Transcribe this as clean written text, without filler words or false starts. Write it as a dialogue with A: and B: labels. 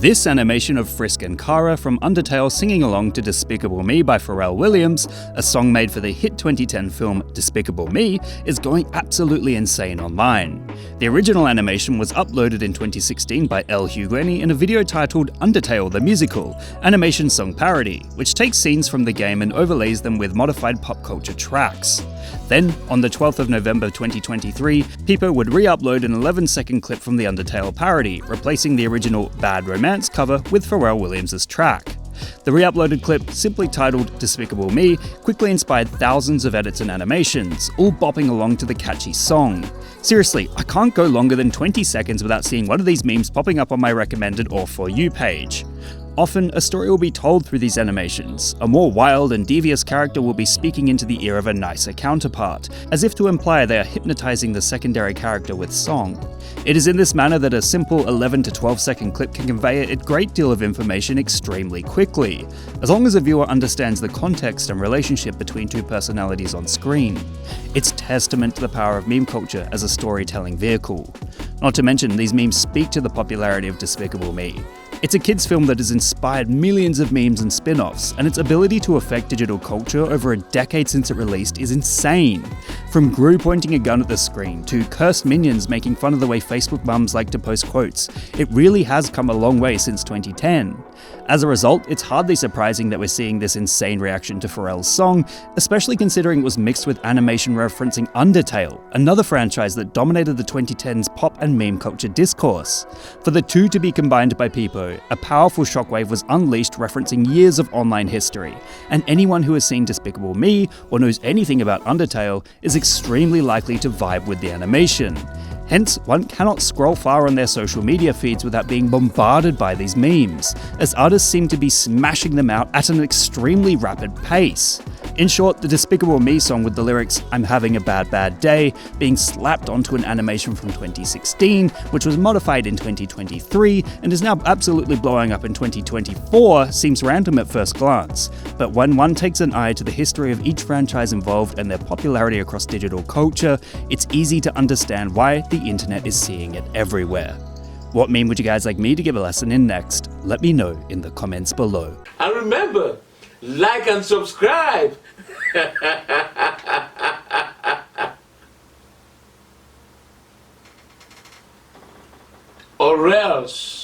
A: This animation of Frisk and Kara from Undertale singing along to Despicable Me by Pharrell Williams, a song made for the hit 2010 film Despicable Me, is going absolutely insane online. The original animation was uploaded in 2016 by L. Hughleni in a video titled Undertale the Musical, animation song parody, which takes scenes from the game and overlays them with modified pop culture tracks. Then, on the 12th of November 2023, People would re-upload an 11-second clip from the Undertale parody, replacing the original Bad Romance cover with Pharrell Williams' track. The re-uploaded clip, simply titled Despicable Me, quickly inspired thousands of edits and animations, all bopping along to the catchy song. Seriously, I can't go longer than 20 seconds without seeing one of these memes popping up on my recommended or For You page. Often, a story will be told through these animations. A more wild and devious character will be speaking into the ear of a nicer counterpart, as if to imply they are hypnotizing the secondary character with song. It is in this manner that a simple 11 to 12 second clip can convey a great deal of information extremely quickly, as long as a viewer understands the context and relationship between two personalities on screen. It's testament to the power of meme culture as a storytelling vehicle. Not to mention, these memes speak to the popularity of Despicable Me. It's a kids' film that has inspired millions of memes and spin-offs, and its ability to affect digital culture over a decade since it released is insane. From Gru pointing a gun at the screen, to cursed minions making fun of the way Facebook mums like to post quotes, it really has come a long way since 2010. As a result, it's hardly surprising that we're seeing this insane reaction to Pharrell's song, especially considering it was mixed with animation referencing Undertale, another franchise that dominated the 2010s pop and meme culture discourse. For the two to be combined by Peepo, a powerful shockwave was unleashed referencing years of online history, and anyone who has seen Despicable Me or knows anything about Undertale is extremely likely to vibe with the animation. Hence, one cannot scroll far on their social media feeds without being bombarded by these memes, as artists seem to be smashing them out at an extremely rapid pace. In short, the Despicable Me song with the lyrics "I'm having a bad day" being slapped onto an animation from 2016, which was modified in 2023 and is now absolutely blowing up in 2024, seems random at first glance. But when one takes an eye to the history of each franchise involved and their popularity across digital culture, it's easy to understand why the internet is seeing it everywhere. What meme would you guys like me to give a lesson in next? Let me know in the comments below.
B: And remember, like and subscribe. Or else.